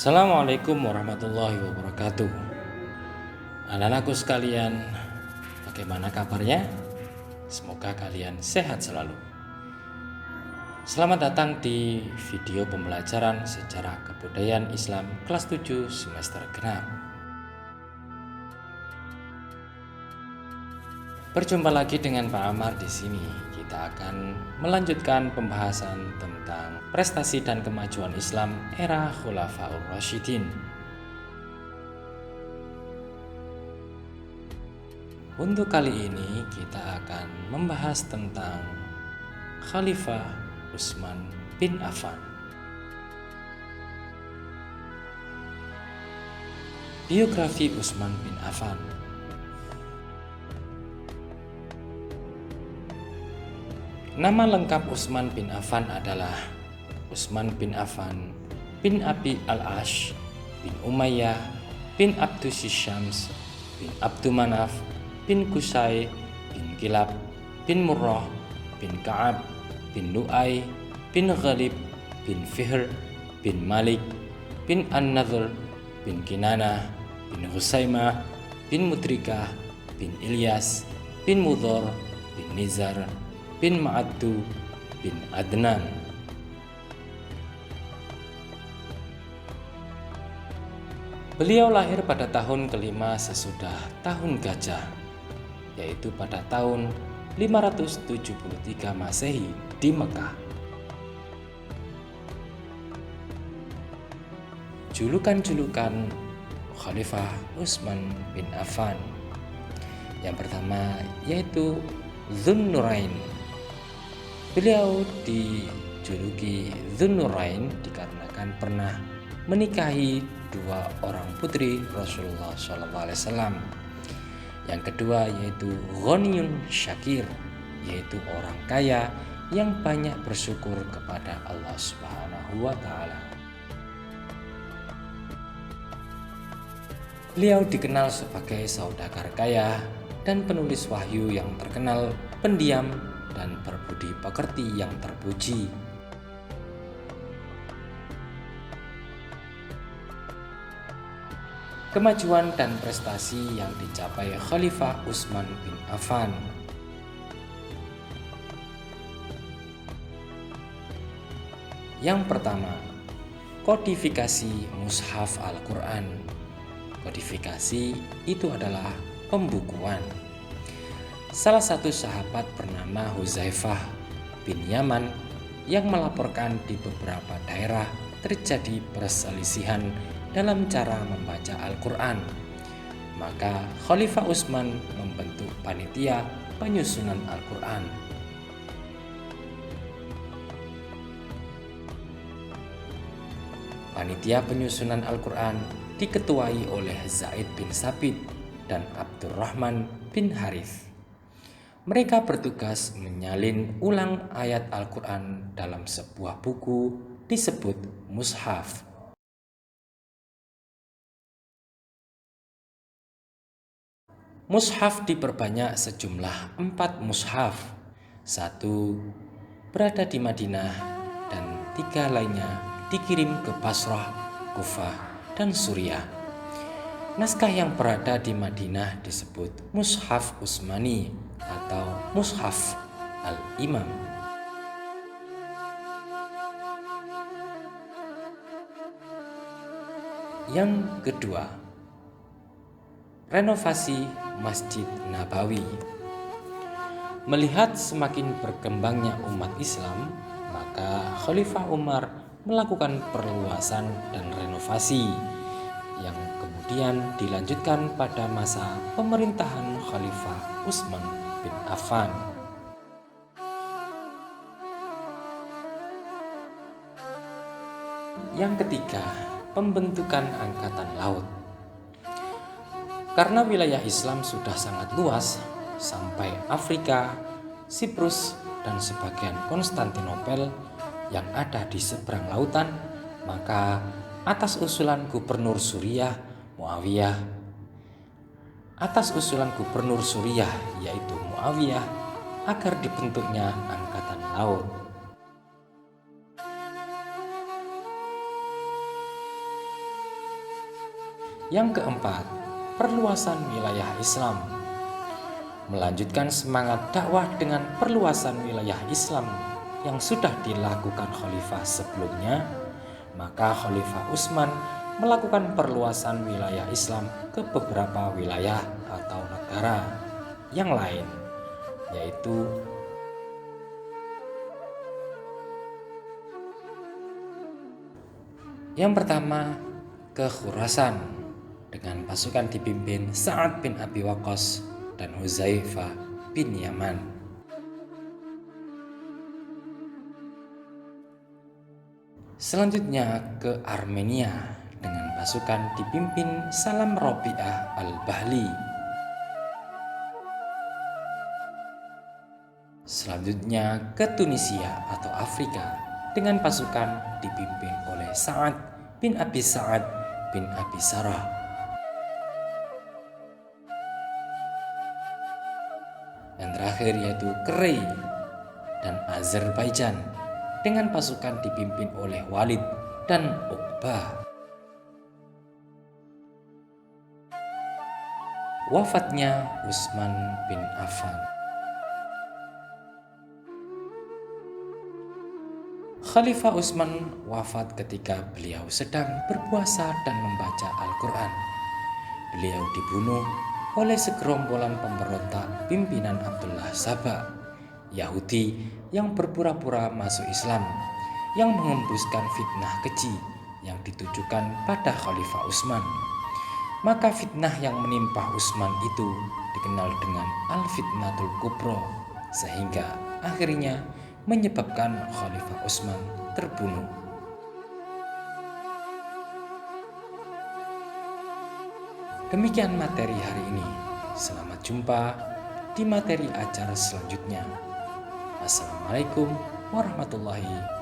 Assalamualaikum warahmatullahi wabarakatuh. Anak-anakku sekalian, bagaimana kabarnya? Semoga kalian sehat selalu. Selamat datang di video pembelajaran sejarah kebudayaan Islam kelas 7 semester genap. Berjumpa lagi dengan Pak Amar di sini. Kita akan melanjutkan pembahasan tentang prestasi dan kemajuan Islam era Khulafaur Rasyidin. Untuk kali ini kita akan membahas tentang Khalifah Utsman bin Affan. Biografi Utsman bin Affan. Nama lengkap Utsman bin Affan adalah Utsman bin Affan bin Abi al-Ash bin Umayyah bin Abdus Syams bin Abdumanaf bin Qusay bin Kilab bin Murrah bin Ka'ab bin Lu'ay bin Ghalib bin Fihr bin Malik bin An-Nadhr bin Kinanah bin Husaymah bin Mudrikah bin Ilyas bin Mudhar bin Nizar bin Ma'addu bin Adnan. Beliau lahir pada tahun kelima sesudah tahun gajah, yaitu pada tahun 573 Masehi di Mekah. Julukan-julukan Khalifah Utsman bin Affan. Yang pertama yaitu Dzun-Nurain. Beliau dijuluki Dzun-Nurain dikarenakan pernah menikahi dua orang putri Rasulullah SAW. Yang kedua yaitu Ghaniyun Syakir, yaitu orang kaya yang banyak bersyukur kepada Allah Subhanahu wa Ta'ala. Beliau dikenal sebagai saudagar kaya dan penulis wahyu yang terkenal, pendiam dan berbudi pekerti yang terpuji. Kemajuan dan prestasi yang dicapai Khalifah Utsman bin Affan. Yang pertama, kodifikasi Mushaf Al-Quran. Kodifikasi itu adalah pembukuan. Salah satu sahabat bernama Hudzaifah bin Yaman yang melaporkan di beberapa daerah terjadi perselisihan dalam cara membaca Al-Quran. Maka Khalifah Utsman membentuk panitia penyusunan Al-Quran. Panitia penyusunan Al-Quran diketuai oleh Zaid bin Sabit dan Abdurrahman bin Harith. Mereka bertugas menyalin ulang ayat Al-Quran dalam sebuah buku disebut mushaf. Mushaf diperbanyak sejumlah 4 mushaf. 1 berada di Madinah dan 3 lainnya dikirim ke Basrah, Kufah, dan Suriah. Naskah yang berada di Madinah disebut Mushaf Utsmani atau Mushaf Al-Imam. Yang kedua, renovasi Masjid Nabawi. Melihat semakin berkembangnya umat Islam, maka Khalifah Umar melakukan perluasan dan renovasi yang kemudian dilanjutkan pada masa pemerintahan Khalifah Utsman bin Affan. Yang ketiga, pembentukan angkatan laut. Karena wilayah Islam sudah sangat luas sampai Afrika, Siprus, dan sebagian Konstantinopel yang ada di seberang lautan, maka atas usulan gubernur Suriah yaitu Muawiyah agar dibentuknya angkatan laut. Yang keempat, perluasan wilayah Islam. Melanjutkan semangat dakwah dengan perluasan wilayah Islam yang sudah dilakukan khalifah sebelumnya, maka Khalifah Utsman melakukan perluasan wilayah Islam ke beberapa wilayah atau negara yang lain, yaitu yang pertama ke Khurasan dengan pasukan dipimpin Sa'ad bin Abi Waqqas dan Hudzaifah bin Yaman. Selanjutnya ke Armenia dengan pasukan dipimpin Salam Rabi'ah al-Bahli. Selanjutnya ke Tunisia atau Afrika dengan pasukan dipimpin oleh Sa'ad bin Abi Sa'ad bin Abi Sarah. Yang terakhir yaitu Krai dan Azerbaijan dengan pasukan dipimpin oleh Walid dan Uqbah. Wafatnya Utsman bin Affan. Khalifah Utsman wafat ketika beliau sedang berpuasa dan membaca Al-Quran. Beliau dibunuh oleh segerombolan pemberontak pimpinan Abdullah Sabah, Yahudi yang berpura-pura masuk Islam, yang mengembuskan fitnah keji yang ditujukan pada Khalifah Utsman. Maka fitnah yang menimpa Utsman itu dikenal dengan Al-Fitnatul Kubra, sehingga akhirnya menyebabkan Khalifah Utsman terbunuh. Demikian materi hari ini. Selamat jumpa di materi acara selanjutnya. Assalamualaikum warahmatullahi